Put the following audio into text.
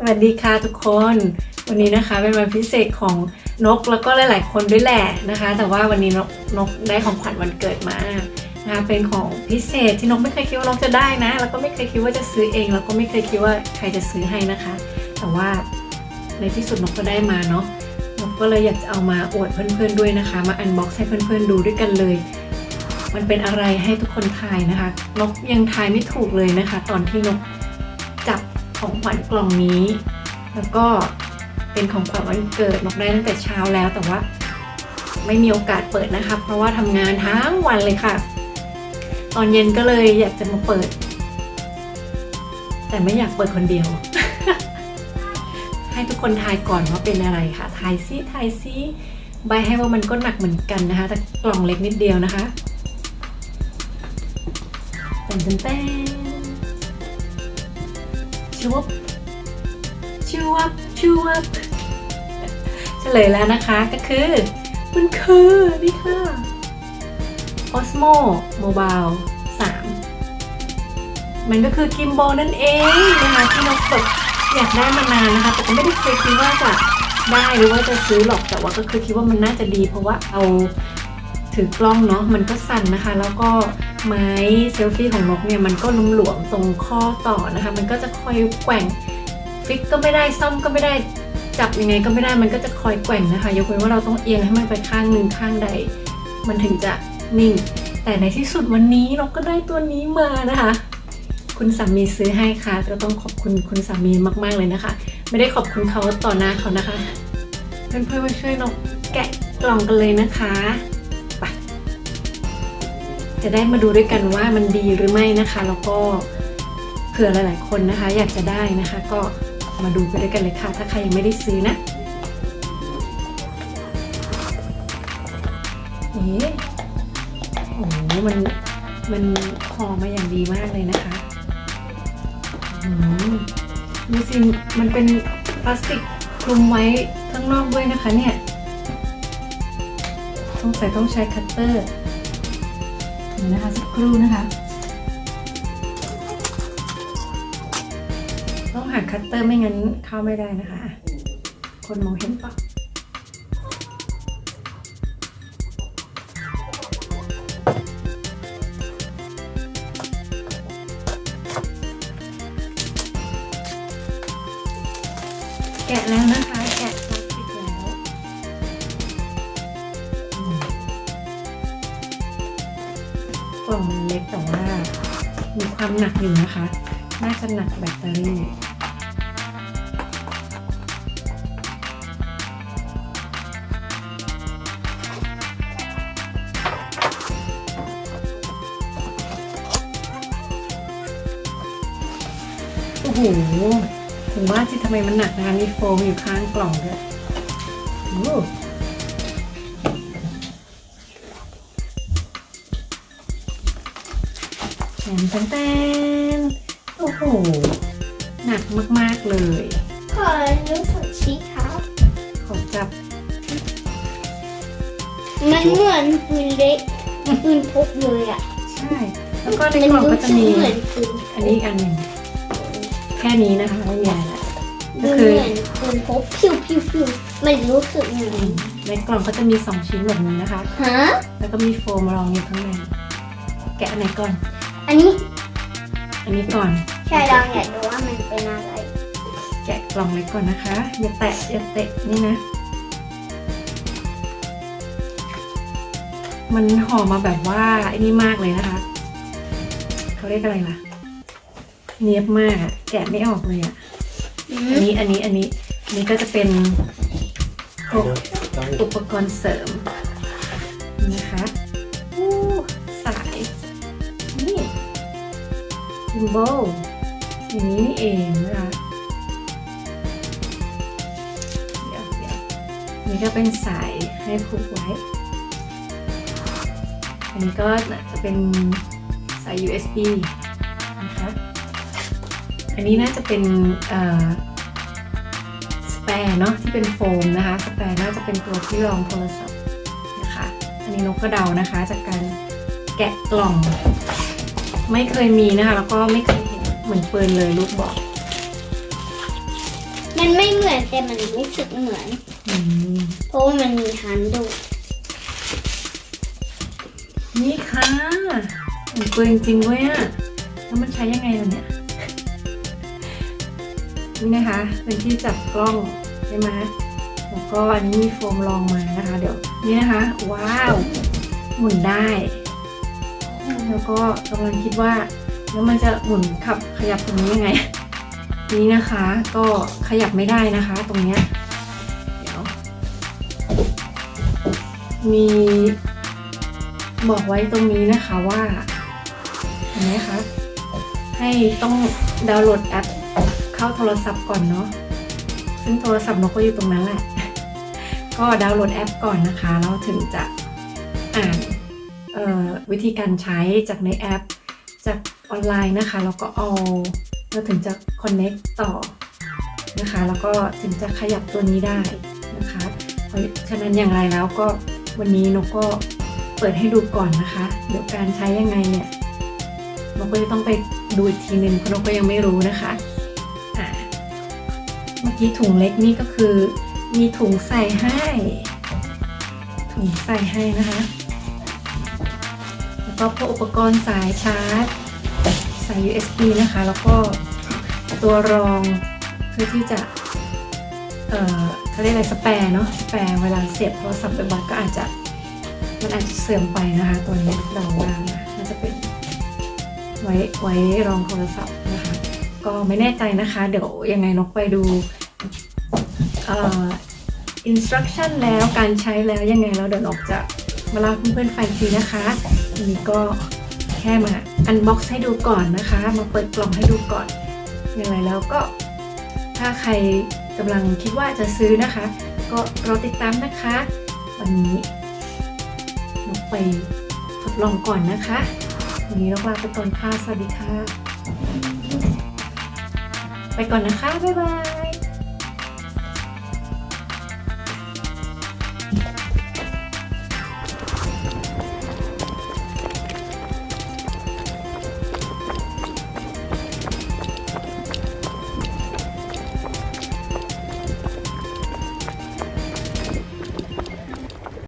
สวัสดีค่ะทุกคนวันนี้นะคะเป็นวันพิเศษของนกแล้วก็หลายๆคนด้วยแหละนะคะแต่ว่าวันนี้นกได้ของขวัญวันเกิดมานะคะเป็นของพิเศษที่นกไม่เคยคิดว่านกจะได้นะแล้วก็ไม่เคยคิดว่าจะซื้อเองแล้วก็ไม่เคยคิดว่าใครจะซื้อให้นะคะแต่ว่าในที่สุดนกก็ได้มาเนาะนกก็เลยอยากจะเอามาอวดเพื่อนๆด้วยนะคะมาอันบ็อกซ์ให้เพื่อนๆดูด้วยกันเลยมันเป็นอะไรให้ทุกคนทายนะคะนกยังทายไม่ถูกเลยนะคะตอนที่นกจับของขวัญกล่องนี้แล้วก็เป็นของขวัญวันเกิดนกได้ตั้งแต่เช้าแล้วแต่ว่าไม่มีโอกาสเปิดนะคะเพราะว่าทำงานทั้งวันเลยค่ะตอนเย็นก็เลยอยากจะมาเปิดแต่ไม่อยากเปิดคนเดียว ให้ทุกคนทายก่อนว่าเป็นอะไรค่ะทายซิใบให้ว่ามันก็หนักเหมือนกันนะคะแต่กล่องเล็กนิดเดียวนะคะแต้มชุบเฉลยแล้วนะคะก็คือมันคือนี่ค่ะ Osmo Mobile 3มันก็คือกิมโบนั่นเองนะคะที่นกแบบอยากได้มานานนะคะแต่ก็ไม่ได้เคยคิดว่าจะได้หรือว่าจะซื้อหรอกแต่ว่าก็คือคิดว่ามันน่าจะดีเพราะว่าเอาถือกล้องเนาะมันก็สั่นนะคะแล้วก็ไม้เซลฟี่ของนกเนี่ยมันก็หลวมๆตรงข้อต่อนะคะมันก็จะคอยแกว่งฟิกก็ไม่ได้ซ่อมก็ไม่ได้จับยังไงก็ไม่ได้มันก็จะคอยแกว่งนะคะยกเว้นว่าเราต้องเอียงให้มันไปข้างหนึ่งข้างใดมันถึงจะนิ่งแต่ในที่สุดวันนี้เราก็ได้ตัวนี้มานะคะคุณสามีซื้อให้ค่ะก็ต้องขอบคุณคุณสามีมากๆเลยนะคะไม่ได้ขอบคุณเขาต่อหน้าเขานะคะเพื่อนๆมาช่วยนกแกะกล่องกันเลยนะคะไปจะได้มาดูด้วยกันว่ามันดีหรือไม่นะคะแล้วก็เผื่อหลายๆคนนะคะอยากจะได้นะคะก็มาดูไปด้วยกันเลยค่ะถ้าใครยังไม่ได้ซื้อนะโอ้โหมันห่อมาอย่างดีมากเลยนะคะดูสิมันเป็นพลาสติกคลุมไว้ข้างนอกด้วยนะคะเนี่ยต้องใช้คัตเตอร์นะคะสักครู่นะคะต้องหาคัตเตอร์ไม่งั้นเข้าไม่ได้นะคะคนมองเห็นปะแกะแล้วนะคะแกะพลาสติกแล้วกล่องมันเล็กแต่ว่ามีความหนักอยู่นะคะน่าจะหนักแบตเตอรี่โอ้โหถึงว่าที่ทำไมมันหนักนะคะมีโฟมอยู่ข้างกล่องด้วยแตนโอ้โหหนักมากๆเลยขอรู้สึกชี้ครับขอจับมันเหมือนปืนเล็กปืนพกเลยอ่ะใช่แล้วก็ในกล่องก็จะมีอันนี้อีกอันหนึ่งแค่นี้นะคะไม่มีอะไรก็คือเหมือนปืนพกพิวมันรู้สึกอย่างนี้ในกล่องก็จะมี2ชิ้นแบบนี้นะคะแล้วก็มีโฟมรองอยู่ข้างในแกะอันไหนก่อนอันนี้ก่อนใช่เราอยากดูว่ามันเป็นอะไรแกะกล่องเลยก่อนนะคะอย่าเตะนี่นะมันห่อมาแบบว่าไอ้นี่มากเลยนะคะเขาเรียกอะไรล่ะเนียบมากแกะไม่ออกเลยอ่ะอันนี้ก็จะเป็นอุปกรณ์เสริมนะคะสายนี่กิมโบอย่างนี้นี่เองนะคะเดี๋ยวนี่ก็เป็นสายให้ผูกไว้อันนี้ก็จะเป็นสาย USB นะคะอันนี้น่าจะเป็นสแปร์เนาะที่เป็นโฟมนะคะสแปร์น่าจะเป็นตัวที่รองโทรศัพท์นะคะอันนี้นกก็เดานะคะจากการแกะกล่องไม่เคยมีนะคะแล้วก็ไม่เคยเห็นเหมือนปืนเลยลูกบอก มันไม่เหมือนแต่มันรู้สึกเหมือน อืม เพราะว่ามันมีฮันดู นี่ค่ะเหมือนปืนจริงด้วยอะแล้วมันใช้ยังไงล่ะเนี่ย นี่นะคะ เป็นที่จับกล้องใช่ไหมแล้วก็อันนี้มีโฟมรองมานะคะ เดี๋ยวนี่นะคะ ว้าว หมุนได้ แล้วก็กำลังคิดว่าแล้วมันจะหมุนขยับตรงนี้ยังไง นี่นะคะก็ขยับไม่ได้นะคะ ตรงเนี้ยเดี๋ยว มีบอกไว้ตรงนี้นะคะว่าเห็นไหมคะให้ต้องดาวน์โหลดแอปเข้าโทรศัพท์ก่อนเนาะซึ่งโทรศัพท์นกก็อยู่ตรงนั้นแหละ ก็ดาวน์โหลดแอปก่อนนะคะแล้วถึงจะอ่านวิธีการใช้จากในแอปจากออนไลน์นะคะแล้วก็เอาเราถึงจะ connect ต่อนะคะแล้วก็ถึงจะขยับตัวนี้ได้นะคะเพราะฉะนั้นอย่างไรแล้วก็วันนี้นกก็เปิดให้ดูก่อนนะคะเดี๋ยวการใช้ยังไงเนี่ยนกก็จะต้องไปดูอีกทีนึงเพราะนกก็ยังไม่รู้นะคะเมื่อกี้ถุงเล็กนี่ก็คือมีถุงใส่ให้นะคะแล้วก็พวกอุปกรณ์สายชาร์จสาย USB นะคะแล้วก็ตัวรองเพื่อที่จะเขาเรียกอะไรสแปร์เนาะสแปร์เวลาเสียบโทรศัพท์บ่อยๆก็อาจจะเสื่อมไปนะคะตัวนี้เราว่าน่าจะเป็นไว้รองโทรศัพท์นะคะก็ไม่แน่ใจนะคะเดี๋ยวยังไงนกไปดูinstruction แล้วการใช้แล้วยังไงแล้วเดี๋ยวนกจะมาเล่าให้เพื่อนๆฟังทีนะคะวันนี้ก็แค่มาunbox ให้ดูก่อนนะคะมาเปิดกล่องให้ดูก่อนอย่างไรแล้วก็ถ้าใครกำลังคิดว่าจะซื้อนะคะก็รอติดตามนะคะวันนี้นกไปทดลองก่อนนะคะวันนี้นกลาไปก่อนค่ะสวัสดีค่ะไปก่อนนะคะบ๊ายบาย